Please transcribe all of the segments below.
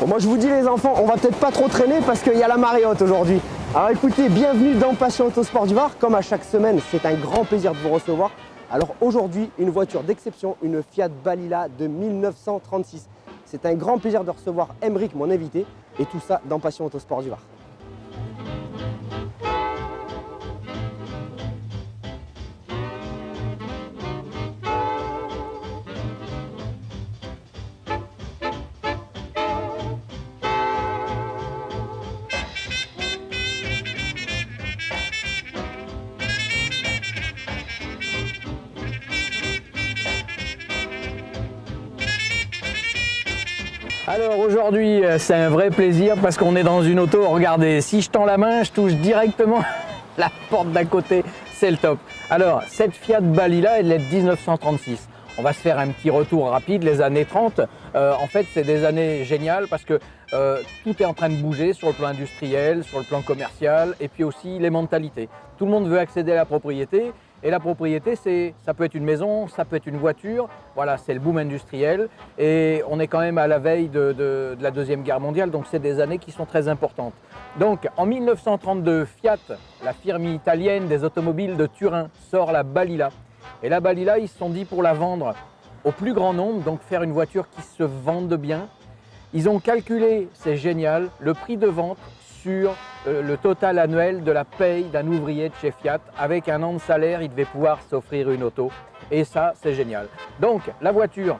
Bon, moi je vous dis les enfants, on va peut-être pas trop traîner parce qu'il y a la marée haute aujourd'hui. Alors écoutez, bienvenue dans Passion Autosport du Var. Comme à chaque semaine, c'est un grand plaisir de vous recevoir. Alors aujourd'hui, une voiture d'exception, une Fiat Balila de 1936. C'est un grand plaisir de recevoir Aymeric, mon invité, et tout ça dans Passion Autosport du Var. Alors aujourd'hui c'est un vrai plaisir parce qu'on est dans une auto, regardez, si je tends la main je touche directement la porte d'à côté, c'est le top. Alors cette Fiat Balila elle est de 1936, on va se faire un petit retour rapide, les années 30, en fait c'est des années géniales parce que tout est en train de bouger sur le plan industriel, sur le plan commercial et puis aussi les mentalités. Tout le monde veut accéder à la propriété. Et la propriété, ça peut être une maison, ça peut être une voiture, voilà, c'est le boom industriel et on est quand même à la veille de la Deuxième Guerre mondiale, donc c'est des années qui sont très importantes. Donc en 1932, Fiat, la firme italienne des automobiles de Turin, sort la Balila. Et la Balila, ils se sont dit pour la vendre au plus grand nombre, donc faire une voiture qui se vende bien. Ils ont calculé, c'est génial, le prix de vente sur le total annuel de la paye d'un ouvrier de chez Fiat. Avec un an de salaire, il devait pouvoir s'offrir une auto. Et ça, c'est génial. Donc, la voiture,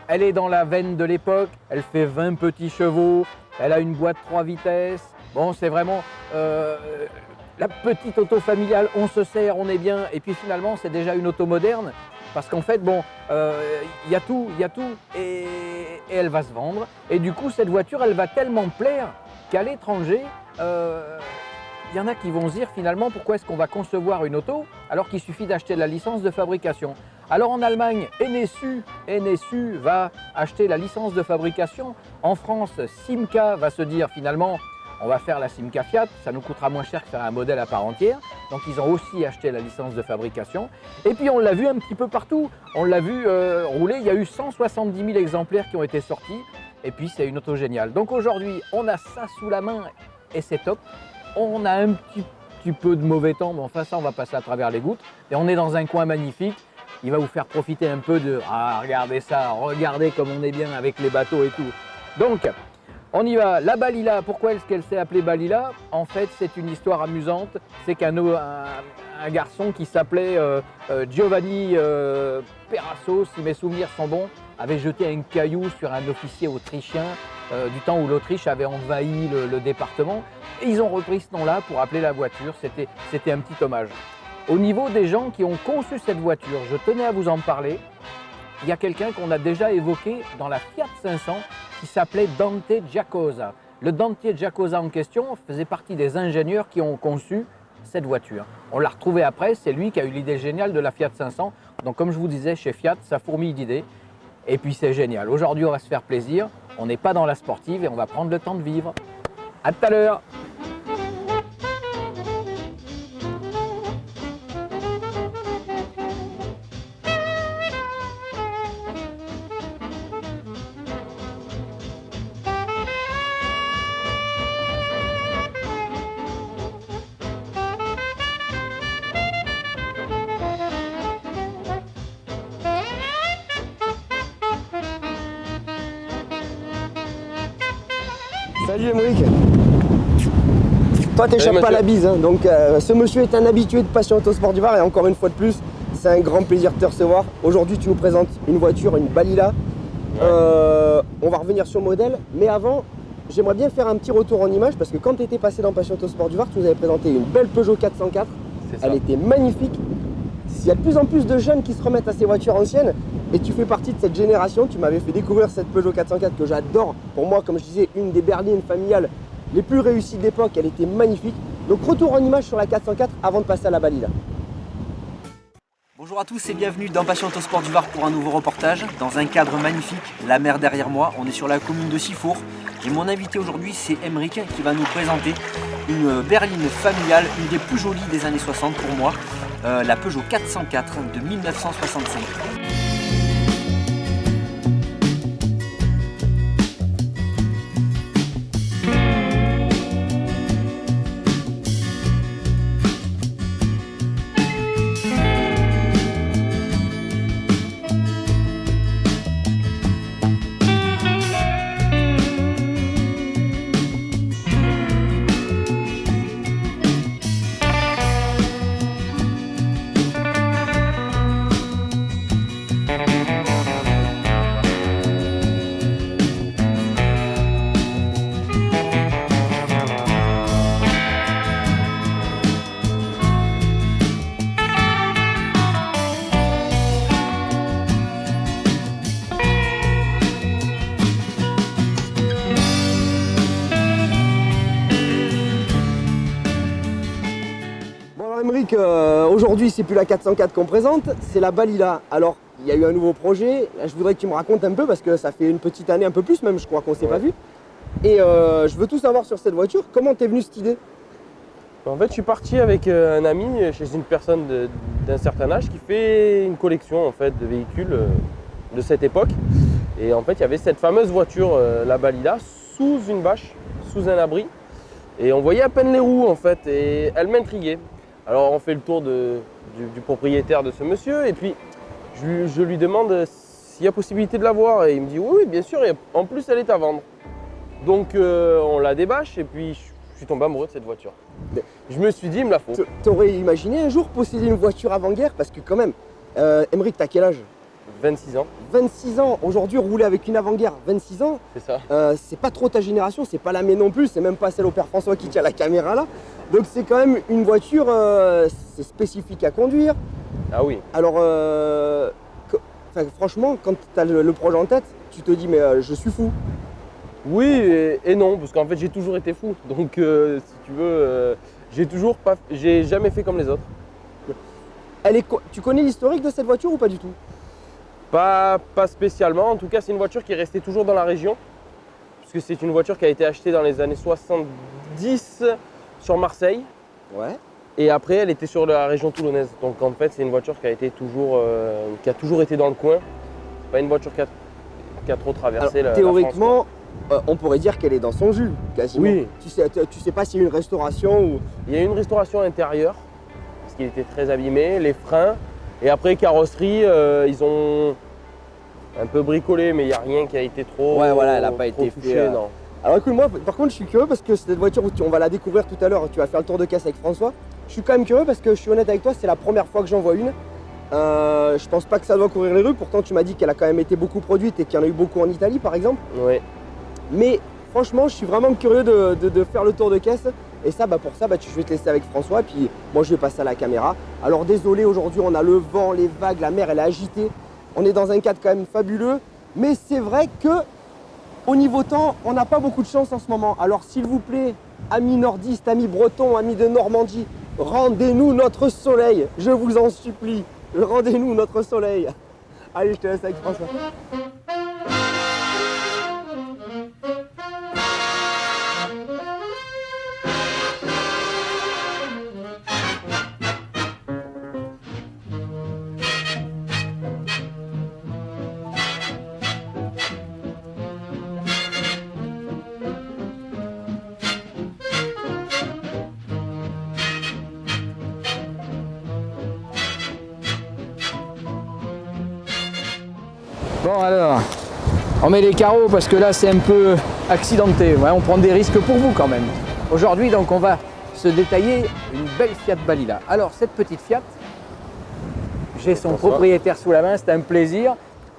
elle est dans la veine de l'époque. Elle fait 20 petits chevaux. Elle a une boîte 3 vitesses. Bon, c'est vraiment la petite auto familiale. On se sert, on est bien. Et puis finalement, c'est déjà une auto moderne. Parce qu'en fait, bon, y a tout. Et elle va se vendre. Et du coup, cette voiture, elle va tellement plaire qu'à l'étranger, y en a qui vont se dire finalement pourquoi est-ce qu'on va concevoir une auto alors qu'il suffit d'acheter la licence de fabrication. Alors en Allemagne, NSU va acheter la licence de fabrication. En France, Simca va se dire finalement on va faire la Simca Fiat, ça nous coûtera moins cher que faire un modèle à part entière. Donc ils ont aussi acheté la licence de fabrication. Et puis on l'a vu un petit peu partout, on l'a vu rouler, il y a eu 170 000 exemplaires qui ont été sortis. Et puis c'est une auto géniale. Donc aujourd'hui, on a ça sous la main et c'est top. On a un petit peu de mauvais temps, mais enfin ça, on va passer à travers les gouttes. Et on est dans un coin magnifique. Il va vous faire profiter un peu de « Ah, regardez ça, regardez comme on est bien avec les bateaux et tout ». Donc, on y va. La Balila, pourquoi est-ce qu'elle s'est appelée Balila? En fait, c'est une histoire amusante. C'est qu'un garçon qui s'appelait Giovanni Perasso, si mes souvenirs sont bons, avait jeté un caillou sur un officier autrichien du temps où l'Autriche avait envahi le département. Et ils ont repris ce nom-là pour appeler la voiture, c'était un petit hommage. Au niveau des gens qui ont conçu cette voiture, je tenais à vous en parler. Il y a quelqu'un qu'on a déjà évoqué dans la Fiat 500 qui s'appelait Dante Giacosa. Le Dante Giacosa en question faisait partie des ingénieurs qui ont conçu cette voiture. On l'a retrouvé après, c'est lui qui a eu l'idée géniale de la Fiat 500. Donc comme je vous disais, chez Fiat, ça fourmille d'idées. Et puis c'est génial. Aujourd'hui, on va se faire plaisir. On n'est pas dans la sportive et on va prendre le temps de vivre. À tout à l'heure. Salut Aymeric. Toi t'échappes pas à la bise, hein. Donc ce monsieur est un habitué de Passion Autosport du Var et encore une fois de plus, c'est un grand plaisir de te recevoir. Aujourd'hui tu nous présentes une voiture, une Balila. Ouais. On va revenir sur le modèle, mais avant, j'aimerais bien faire un petit retour en image parce que quand tu étais passé dans Passion Autosport du Var, tu nous avais présenté une belle Peugeot 404. Elle était magnifique. Il y a de plus en plus de jeunes qui se remettent à ces voitures anciennes et tu fais partie de cette génération. Tu m'avais fait découvrir cette Peugeot 404 que j'adore. Pour moi, comme je disais, une des berlines familiales les plus réussies d'époque. Elle était magnifique. Donc retour en image sur la 404 avant de passer à la Balila. Bonjour à tous et bienvenue dans Passion Autosport du Var pour un nouveau reportage. Dans un cadre magnifique, la mer derrière moi. On est sur la commune de Sifour. Et mon invité aujourd'hui, c'est Aymeric qui va nous présenter une berline familiale, une des plus jolies des années 60 pour moi. La Peugeot 404 de 1965. Donc aujourd'hui, c'est plus la 404 qu'on présente, c'est la Balila. Alors, il y a eu un nouveau projet. Là, je voudrais que tu me racontes un peu parce que ça fait une petite année, un peu plus même, je crois qu'on s'est pas vu. Et je veux tout savoir sur cette voiture. Comment t'es venu cette idée? En fait, je suis parti avec un ami chez une personne d'un certain âge qui fait une collection en fait, de véhicules de cette époque. Et en fait, il y avait cette fameuse voiture, la Balila, sous une bâche, sous un abri. Et on voyait à peine les roues en fait, et elle m'intriguait. Alors on fait le tour du propriétaire de ce monsieur, et puis je lui demande s'il y a possibilité de la voir. Et il me dit oui, bien sûr, et en plus elle est à vendre. Donc on la débâche, et puis je suis tombé amoureux de cette voiture. Je me suis dit, il me la faut. T'aurais imaginé un jour posséder une voiture avant-guerre? Parce que quand même, Emeric, t'as quel âge? 26 ans. 26 ans, aujourd'hui rouler avec une avant-guerre, 26 ans, c'est ça. C'est pas trop ta génération, c'est pas la mienne non plus, c'est même pas celle au père François qui tient la caméra là. Donc c'est quand même une voiture, c'est spécifique à conduire. Ah oui. Alors, franchement, quand tu as le projet en tête, tu te dis mais je suis fou. Oui et non, parce qu'en fait j'ai toujours été fou. Donc si tu veux, j'ai jamais fait comme les autres. Tu connais l'historique de cette voiture ou pas du tout? Pas spécialement, en tout cas c'est une voiture qui est restée toujours dans la région. Parce que c'est une voiture qui a été achetée dans les années 70 sur Marseille. Ouais. Et après elle était sur la région toulonnaise. Donc en fait c'est une voiture qui a toujours été dans le coin. Pas une voiture qui a trop traversé la théoriquement, France, on pourrait dire qu'elle est dans son jus, quasiment. Oui. Tu sais pas s'il y a eu une restauration ou... Il y a eu une restauration intérieure, parce qu'il était très abîmé, les freins. Et après, carrosserie, ils ont un peu bricolé, mais il n'y a rien qui a été trop. Ouais, voilà, elle n'a pas été touché, fait. non. Alors écoute, moi, par contre, je suis curieux parce que cette voiture, on va la découvrir tout à l'heure, tu vas faire le tour de caisse avec François. Je suis quand même curieux parce que je suis honnête avec toi, c'est la première fois que j'en vois une. Je pense pas que ça doit courir les rues, pourtant tu m'as dit qu'elle a quand même été beaucoup produite et qu'il y en a eu beaucoup en Italie, par exemple. Oui. Mais franchement, je suis vraiment curieux de faire le tour de caisse. Et ça, pour ça, je vais te laisser avec François. Puis moi, je vais passer à la caméra. Alors désolé, aujourd'hui, on a le vent, les vagues, la mer, elle est agitée. On est dans un cadre quand même fabuleux. Mais c'est vrai que au niveau temps, on n'a pas beaucoup de chance en ce moment. Alors s'il vous plaît, amis nordistes, amis bretons, amis de Normandie, rendez-nous notre soleil. Je vous en supplie, rendez-nous notre soleil. Allez, je te laisse avec François. Bon alors, on met les carreaux parce que là c'est un peu accidenté. Ouais, on prend des risques pour vous quand même. Aujourd'hui donc on va se détailler une belle Fiat Balila. Alors cette petite Fiat, j'ai son propriétaire sous la main, c'est un plaisir.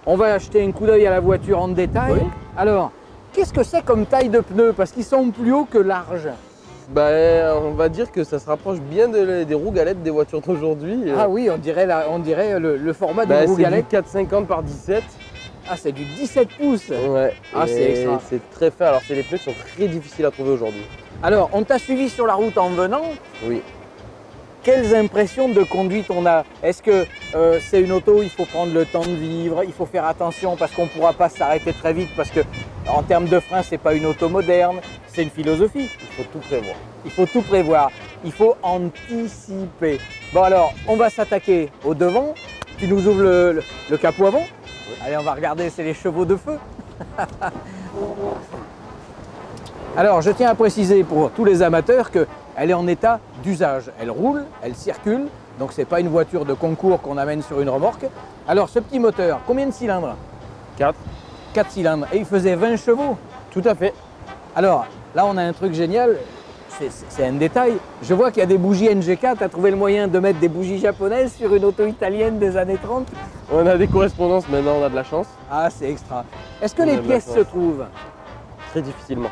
On va acheter un coup d'œil à la voiture en détail. Oui. Alors, qu'est-ce que c'est comme taille de pneus? Parce qu'ils sont plus hauts que larges. On va dire que ça se rapproche bien des roues galettes des voitures d'aujourd'hui. Ah oui, on dirait le format d'une roue galette. C'est du 4,50 par 17. Ah, c'est du 17 pouces. Ouais. Ah, c'est extra. C'est très fin. Alors, les pneus qui sont très difficiles à trouver aujourd'hui. Alors, on t'a suivi sur la route en venant. Oui. Quelles impressions de conduite on a? Est-ce que c'est une auto, il faut prendre le temps de vivre, il faut faire attention parce qu'on ne pourra pas s'arrêter très vite parce que en termes de frein, c'est pas une auto moderne, c'est une philosophie. Il faut tout prévoir. Il faut tout prévoir, il faut anticiper. Bon alors, on va s'attaquer au devant. Tu nous ouvres le capot avant. Oui. Allez, on va regarder, c'est les chevaux de feu. Alors, je tiens à préciser pour tous les amateurs qu'elle est en état d'usage. Elle roule, elle circule, donc ce n'est pas une voiture de concours qu'on amène sur une remorque. Alors, ce petit moteur, combien de cylindres? 4. 4 cylindres. Et il faisait 20 chevaux? Tout à fait. Alors, là, on a un truc génial. C'est un détail. Je vois qu'il y a des bougies NGK. Tu as trouvé le moyen de mettre des bougies japonaises sur une auto italienne des années 30? On a des correspondances maintenant, on a de la chance. Ah, c'est extra. Est-ce que les pièces se trouvent? Très difficilement.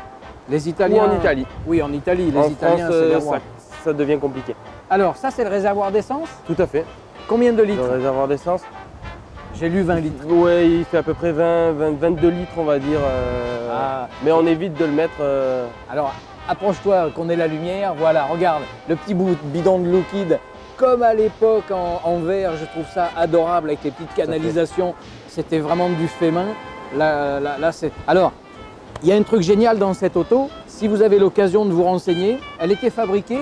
Les Italiens... Ou en Italie. Oui, en Italie. Les en Italiens, France, c'est des rois. ça devient compliqué. Alors, ça, c'est le réservoir d'essence? Tout à fait. Combien de litres? Le réservoir d'essence? J'ai lu 20 litres. Oui, il fait à peu près 22 litres, on va dire. Mais on évite de le mettre... Alors, approche-toi, qu'on ait la lumière. Voilà, regarde, le petit bidon de liquide comme à l'époque en verre, je trouve ça adorable avec les petites canalisations. C'était vraiment du fait main. Là, c'est... Alors, il y a un truc génial dans cette auto. Si vous avez l'occasion de vous renseigner, elle était fabriquée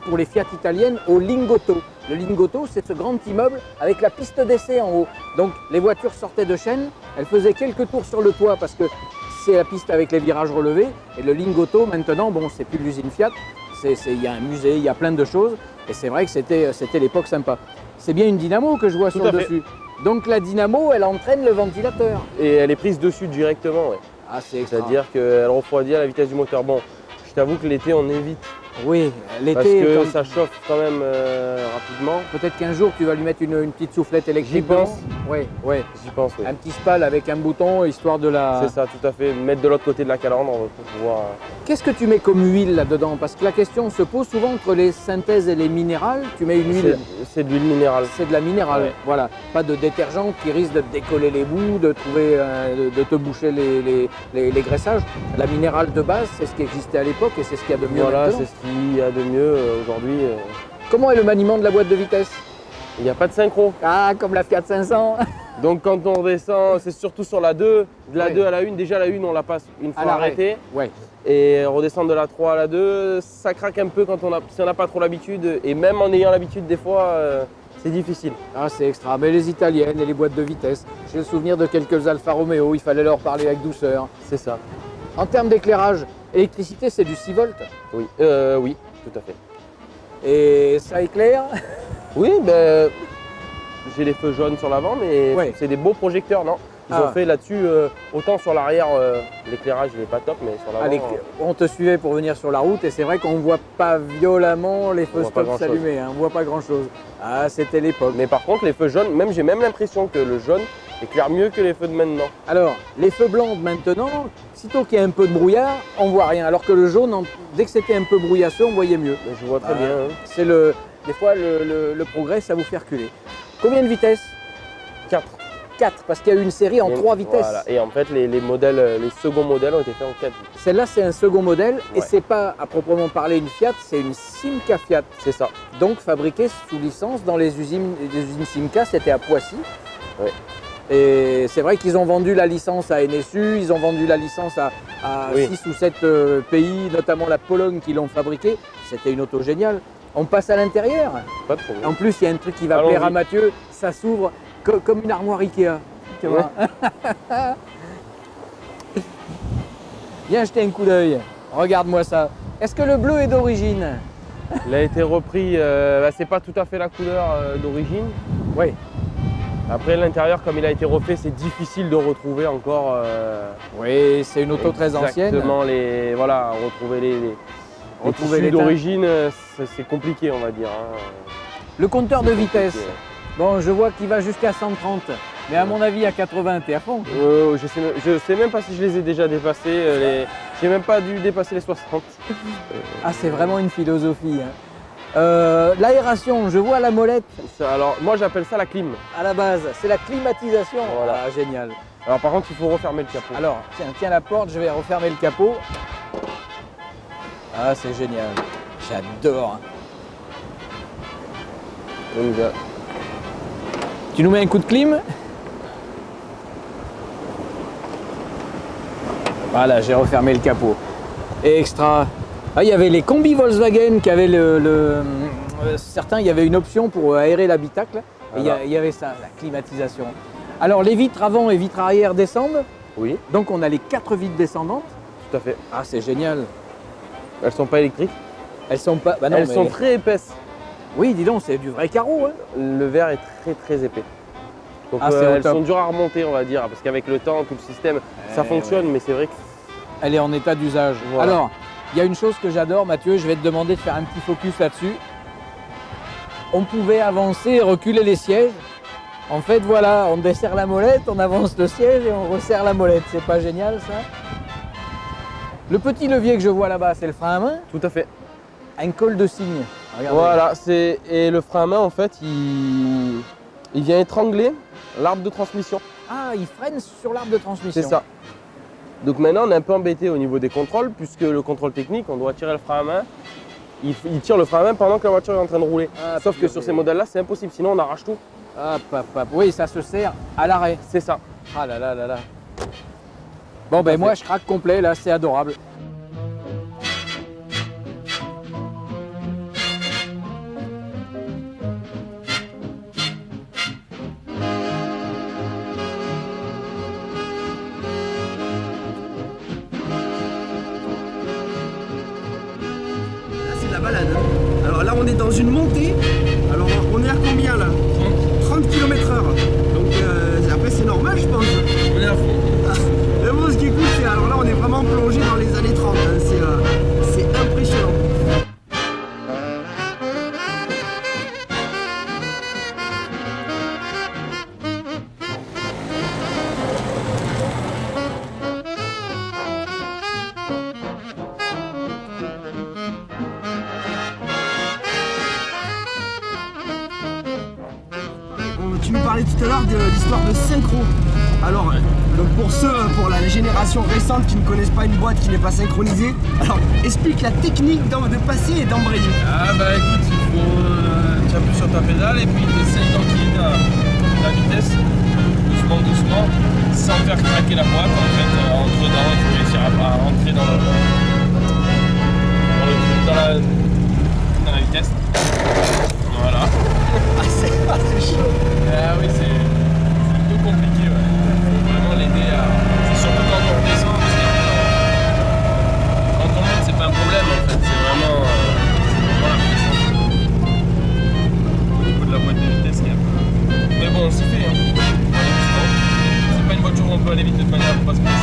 pour les Fiat italiennes au Lingotto. Le Lingotto, c'est ce grand immeuble avec la piste d'essai en haut. Donc les voitures sortaient de chaîne, elles faisaient quelques tours sur le toit parce que c'est la piste avec les virages relevés. Et le Lingotto, maintenant, bon, c'est plus l'usine Fiat, il y a un musée, il y a plein de choses. Et c'est vrai que c'était l'époque sympa. C'est bien une dynamo que je vois sur le dessus. Donc la dynamo, elle entraîne le ventilateur. Et elle est prise dessus directement, ouais. Ah, c'est-à-dire qu'elle refroidit à la vitesse du moteur. Bon, je t'avoue que l'été, on évite. Oui, l'été. Parce que ça chauffe quand même rapidement. Peut-être qu'un jour, tu vas lui mettre une petite soufflette électrique. J'y pense. Oui, oui. J'y pense, oui. Un petit spal avec un bouton, histoire de la... C'est ça, tout à fait. Mettre de l'autre côté de la calandre pour pouvoir... Qu'est-ce que tu mets comme huile là-dedans? Parce que la question se pose souvent entre les synthèses et les minérales. Tu mets une huile. C'est de l'huile minérale. C'est de la minérale, Ouais. voilà. Pas de détergent qui risque de te décoller les bouts, de te boucher les graissages. La minérale de base, c'est ce qui existait à l'époque et c'est ce qu'il y a de mieux Voilà, maintenant. c'est ce qu'il y a de mieux aujourd'hui. Comment est le maniement de la boîte de vitesse? Il n'y a pas de synchro. Ah, comme la Fiat 500. Donc quand on redescend, c'est surtout sur la 2. De la Ouais. 2 à la 1, déjà la 1, on la passe une À fois l'arrêt. arrêtée. Ouais. Et redescendre de la 3 à la 2, ça craque un peu quand si on n'a pas trop l'habitude. Et même en ayant l'habitude, des fois, c'est difficile. Ah, c'est extra. Mais les italiennes et les boîtes de vitesse, j'ai le souvenir de quelques Alfa Romeo, il fallait leur parler avec douceur. C'est ça. En termes d'éclairage, électricité, c'est du 6 volts. Oui, oui, tout à fait. Et ça éclaire. Oui, ben, j'ai les feux jaunes sur l'avant, mais Ouais. c'est des beaux projecteurs, non? Ils Ah. ont fait là-dessus, autant sur l'arrière, l'éclairage il n'est pas top, mais sur l'avant. Allez, on te suivait pour venir sur la route et c'est vrai qu'on ne voit pas violemment les feux voit pas stop grand-chose. s'allumer, hein, on ne voit pas grand-chose. Ah, c'était l'époque. Mais par contre, les feux jaunes, j'ai même l'impression que le jaune éclaire mieux que les feux de maintenant. Alors, les feux blancs de maintenant, sitôt qu'il y a un peu de brouillard, on voit rien. Alors que le jaune, dès que c'était un peu brouillasseux, on voyait mieux. Mais je vois très Ah, bien. Hein. C'est des fois, le progrès, ça vous fait reculer. Combien de vitesses? 4. 4, parce qu'il y a eu une série en 3 vitesses. Voilà. Et en fait, les modèles, les seconds modèles ont été faits en 4 vitesses. Celle-là, c'est un second modèle et Ouais. c'est pas à proprement parler une Fiat, c'est une Simca Fiat. C'est ça. Donc fabriquée sous licence dans les usines Simca, c'était à Poissy. Ouais. Et c'est vrai qu'ils ont vendu la licence à NSU, ils ont vendu la licence à Oui. 6 ou 7 pays, notamment la Pologne qui l'ont fabriquée. C'était une auto géniale. On passe à l'intérieur. Pas de problème. En plus, il y a un truc qui va Allons-y. plaire à Mathieu, ça s'ouvre comme une armoire Ikea. Tu vois. Viens jeter un coup d'œil. Regarde-moi ça. Est-ce que le bleu est d'origine? Il a été repris, c'est pas tout à fait la couleur d'origine. Oui. Après, l'intérieur, comme il a été refait, c'est difficile de retrouver encore. Oui, c'est une auto très ancienne. Exactement, voilà, retrouver les Retrouver tissus l'état. d'origine, c'est compliqué, on va dire. Hein. Le compteur de vitesse. Compliqué. Bon, je vois qu'il va jusqu'à 130. Mais à mon avis, à 80, t'es à fond. Je sais même pas si je les ai déjà dépassés. J'ai même pas dû dépasser les 60. Ah, c'est vraiment une philosophie. Hein. L'aération, je vois la molette Alors, moi, j'appelle ça la clim. à la base. C'est la climatisation. Voilà. Ah, génial. Alors, par contre, il faut refermer le capot. Alors, tiens la porte, je vais refermer le capot. Ah, c'est génial. J'adore. On y va. Tu nous mets un coup de clim? Voilà, j'ai refermé le capot. Et extra. Ah, il y avait les combis Volkswagen qui avaient certains, il y avait une option pour aérer l'habitacle. Et Voilà. il y avait ça, la climatisation. Alors, les vitres avant et vitres arrière descendent. Oui, Donc, on a les 4 vitres descendantes. tout à fait. Ah, c'est génial. Elles sont pas électriques. Elles sont pas. Bah non, Elles mais- sont très épaisses. Oui, dis donc, c'est du vrai carreau. Hein. Le verre est très très épais. Donc Ah, c'est au elles top. sont dures à remonter, on va dire, parce qu'avec le temps, tout le système, ça fonctionne, mais c'est vrai que Elle est en état d'usage. Voilà. Alors, il y a une chose que j'adore, Mathieu, je vais te demander de faire un petit focus là-dessus. On pouvait avancer et reculer les sièges. En fait, voilà, on desserre la molette, on avance le siège et on resserre la molette. C'est pas génial, ça? Le petit levier que je vois là-bas, c'est le frein à main. tout à fait. Un col de cygne. Regardez. Voilà, et le frein à main, en fait, il vient étrangler l'arbre de transmission. Ah, il freine sur l'arbre de transmission. C'est ça. Donc maintenant, on est un peu embêté au niveau des contrôles, puisque le contrôle technique, on doit tirer le frein à main il tire le frein à main pendant que la voiture est en train de rouler. Ah, Sauf que purée. sur ces modèles-là, c'est impossible, sinon on arrache tout. Hop, hop, hop. Oui, ça se sert à l'arrêt. C'est ça. Ah là là là là. Bon, ben moi, je craque complet, là, c'est adorable. Là, c'est de la balade. Alors là, on est dans une montée. Alors, on est à combien là? 30 km/h. Donc, après, c'est normal, je pense. On est à fond. Mais bon, ce qui est cool, c'est alors là, on est vraiment plongé dans les années 30. Hein. C'est impressionnant. Tu nous parlais tout à l'heure de l'histoire de synchro. Alors, pour la génération récente qui ne connaissent pas une boîte qui n'est pas synchronisée, alors explique la technique de passer et d'embrayer. Ah bah écoute, tu appuies sur ta pédale et puis tu essayes d'enquiller ta vitesse, doucement, sans faire craquer la boîte en fait, entre dedans, il faut réussir à rentrer dans la vitesse. Voilà. C'est chaud. Ah oui, c'est un peu compliqué, ouais. Faut vraiment l'aider à. C'est surtout quand on descend, parce que quand on monte, c'est pas un problème en fait, c'est vraiment la pression. Au niveau de la boîte de vitesse, il y a un peu. Mais bon, on s'y fait, hein. C'est pas une voiture où on peut aller vite de toute manière, faut pas se presser.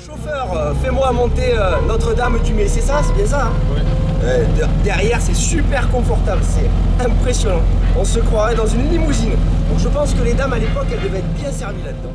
Chauffeur, fais-moi monter Notre-Dame du Mai, c'est ça? C'est bien ça? Hein? Ouais. Derrière, c'est super confortable, c'est impressionnant. On se croirait dans une limousine. Donc je pense que les dames à l'époque, elles devaient être bien servies là-dedans.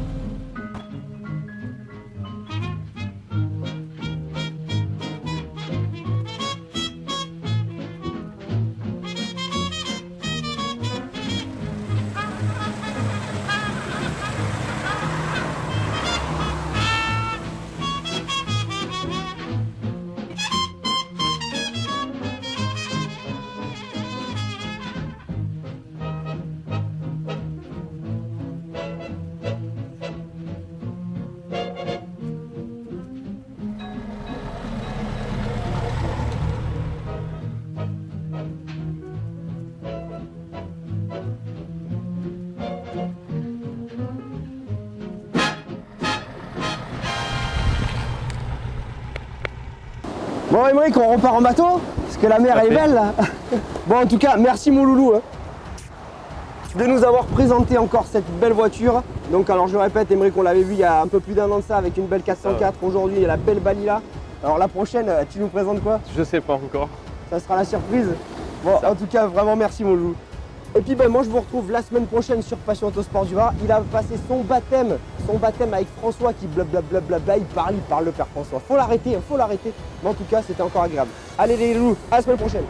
Bon, Aymeric, on repart en bateau parce que la mer elle est belle là. Bon, en tout cas, merci mon loulou hein, de nous avoir présenté encore cette belle voiture. Donc, alors je répète, Aymeric, on l'avait vu il y a un peu plus d'un an de ça avec une belle 404. Aujourd'hui, il y a la belle Balila. Alors la prochaine, tu nous présentes quoi? Je sais pas encore. Ça sera la surprise. Bon, en tout cas, vraiment merci mon loulou. Et puis ben, moi je vous retrouve la semaine prochaine sur Passion Autosport du Var. Il a passé son baptême avec François qui blablabla, il parle le père François. Faut l'arrêter. Mais en tout cas, c'était encore agréable. Allez les loulous, à la semaine prochaine.